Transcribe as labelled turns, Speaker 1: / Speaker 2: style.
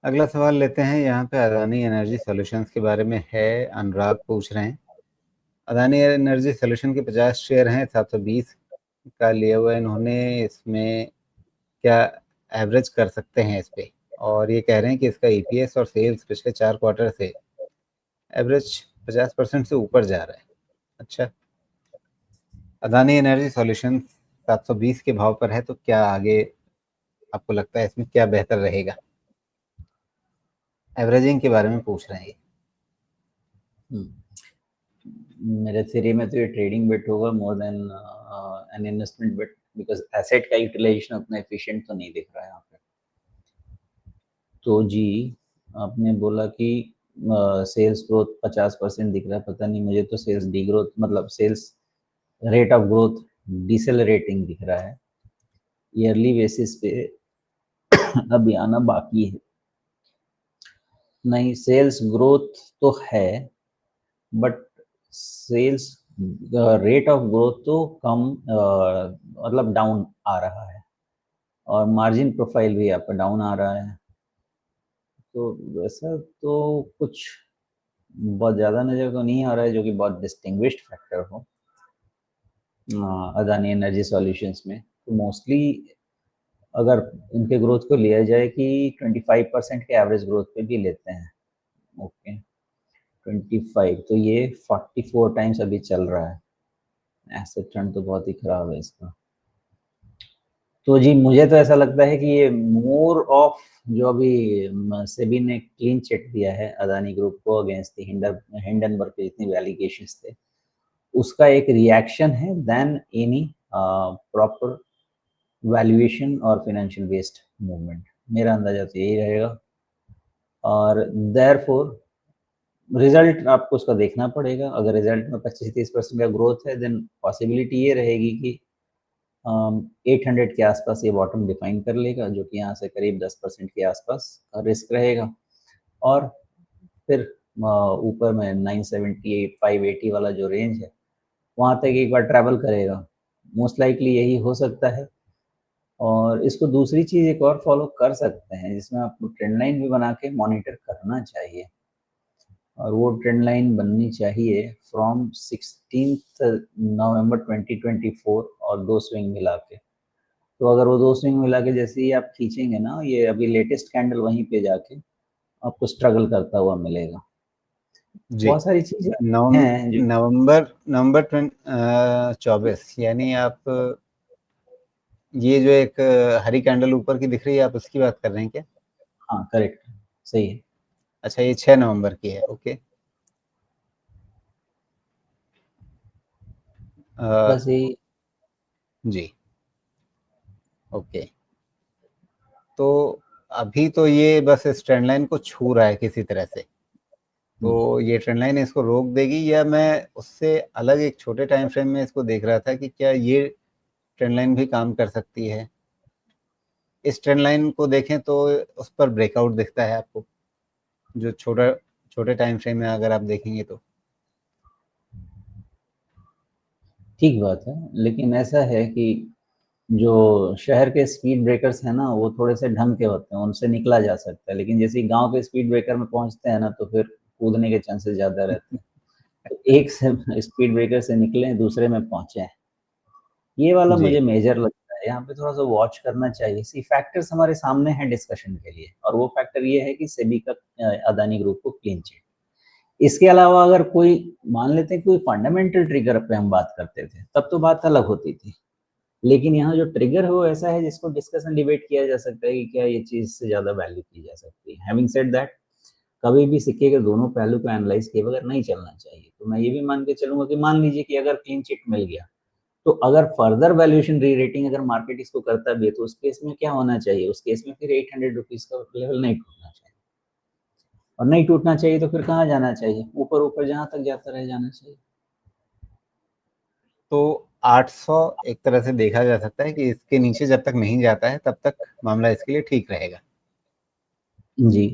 Speaker 1: अगला सवाल लेते हैं। यहाँ पे अदानी एनर्जी सॉल्यूशंस के बारे में है। अनुराग पूछ रहे हैं, अदानी एनर्जी सॉल्यूशन के 50 शेयर हैं, 720 का लिया हुआ है इन्होंने। इसमें क्या एवरेज कर सकते हैं इस पे? और ये कह रहे हैं कि इसका ईपीएस और सेल्स पिछले 4 क्वार्टर से एवरेज 50% से ऊपर जा रहा है। अच्छा, अदानी एनर्जी सॉल्यूशन 720 के भाव पर है, तो क्या आगे आपको लगता है इसमें क्या बेहतर रहेगा? एवरेजिंग के बारे में पूछ रहे हैं ये।
Speaker 2: मेरे थ्योरी में तो ये ट्रेडिंग बेट होगा more than an investment bet, because asset का यूटिलाइजेशन उतना एफिशिएंट तो नहीं दिख रहा है यहाँ पे। तो जी, आपने बोला कि सेल्स ग्रोथ 50% दिख रहा है, पता नहीं, मुझे तो सेल्स डी ग्रोथ, मतलब सेल्स रेट ऑफ ग्रोथ डिसेलरेटिंग दिख रहा है। ईयरली बेसिस पे अभी आना बाकी है। नहीं, सेल्स ग्रोथ तो है, but sales rate of growth तो कम, मतलब डाउन आ रहा है, और मार्जिन प्रोफाइल भी आपका डाउन आ रहा है। तो वैसा तो कुछ बहुत ज़्यादा नज़र तो नहीं आ रहा है जो कि बहुत डिस्टिंग्विश्ड फैक्टर हो अदानी एनर्जी सॉल्यूशंस में। तो मोस्टली अगर इनके ग्रोथ को लिया जाए कि 25% के एवरेज ग्रोथ पे भी लेते हैं, ओके, 25, तो ये 44 टाइम्स अभी चल रहा है। एसेट टर्न तो बहुत ही खराब है इसका। तो जी, मुझे तो ऐसा लगता है कि ये मोर ऑफ जो अभी सेबी ने क्लीन चिट दिया है अदानी ग्रुप को अगेंस्ट हिंडनबर्ग के जितने भी एलिगेशंस थे, उसका एक रिएक्शन है देन एनी प्रॉपर वैल्यूएशन और फाइनेंशियल बेस्ड मूवमेंट। मेरा अंदाजा तो यही रहेगा, और देयरफॉर रिजल्ट आपको उसका देखना पड़ेगा। अगर रिजल्ट में 25-30% का ग्रोथ है, देन पॉसिबिलिटी ये रहेगी कि 800 के आसपास ये बॉटम डिफाइन कर लेगा, जो कि यहाँ से करीब 10% के आसपास का रिस्क रहेगा, और फिर ऊपर में 970 580 वाला जो रेंज है, वहाँ तक एक बार ट्रैवल करेगा। मोस्ट लाइकली यही हो सकता है। और इसको दूसरी चीज़ एक और फॉलो कर सकते हैं, जिसमें आपको ट्रेंड लाइन भी बना के मॉनिटर करना चाहिए, और वो ट्रेंड लाइन बननी चाहिए फ्रॉम 16 नवंबर 2024, और 2 स्विंग मिला के। तो अगर वो 2 स्विंग मिला के जैसे ही आप खींचेंगे ना, ये अभी लेटेस्ट कैंडल वहीं पे जाके आपको स्ट्रगल करता हुआ मिलेगा।
Speaker 1: जी,
Speaker 2: बहुत सारी चीजें हैं जो
Speaker 1: नवंबर नवंबर 24, यानी आप ये जो एक हरी कैंडल ऊपर की दिख रही है, आप उसकी बात कर रहे हैं क्या?
Speaker 2: हाँ, करेक्ट, सही है।
Speaker 1: अच्छा, ये 6 नवंबर की है। ओके।
Speaker 2: बस यही।
Speaker 1: जी, ओके। तो अभी तो ये बस इस ट्रेंड लाइन को छू रहा है किसी तरह से, तो ये ट्रेंड लाइन इसको रोक देगी? या मैं उससे अलग एक छोटे टाइम फ्रेम में इसको देख रहा था कि क्या ये ट्रेंड लाइन भी काम कर सकती है? इस ट्रेंड लाइन को देखें तो उस पर ब्रेकआउट दिखता है आपको, जो छोटे टाइम फ्रेम में अगर आप देखेंगे तो।
Speaker 2: ठीक बात है, लेकिन ऐसा है कि जो शहर के स्पीड ब्रेकर्स हैं ना, वो थोड़े से ढंग के होते हैं, उनसे निकला जा सकता है। लेकिन जैसे गांव के स्पीड ब्रेकर में पहुंचते हैं ना, तो फिर कूदने के चांसेस ज़्यादा रहते हैं। तो एक से स्पीड ब्रेकर से निकले, दूसरे में पहुंचे हैं, ये वाला
Speaker 1: जी।
Speaker 2: मुझे मेजर लगता है। यहाँ पे थोड़ा सा वॉच करना चाहिए। सी फैक्टर्स हमारे सामने हैं डिस्कशन के लिए, और वो फैक्टर ये है कि सेबी का अदानी ग्रुप को क्लीन चिट। इसके अलावा अगर कोई, मान लेते हैं कोई फंडामेंटल ट्रिगर पे हम बात करते थे, तब तो बात अलग होती थी। लेकिन यहाँ जो ट्रिगर है वो ऐसा है जिसको डिस्कशन डिबेट किया जा सकता है कि क्या ये चीज से ज्यादा वैल्यू की जा सकती है। हैविंग सेड दैट, कभी भी सिक्के के दोनों पहलू को एनालाइज किए बगैर नहीं चलना चाहिए। तो मैं ये भी मान के चलूंगा कि मान लीजिए कि अगर क्लीन चिट मिल गया, तो अगर फर्दर वैल्यूएशन री रेटिंग अगर मार्केट इसको करता भी है, तो उस केस में क्या होना चाहिए? उस केस में फिर 800 रुपीज का लेवल नहीं टूटना चाहिए, और नहीं टूटना चाहिए तो फिर कहाँ जाना चाहिए? ऊपर ऊपर जहां तक जाता रह जाना चाहिए।
Speaker 1: तो 800 एक तरह से देखा जा सकता है कि इसके नीचे जब तक नहीं जाता है तब तक मामला इसके लिए ठीक रहेगा।
Speaker 2: जी,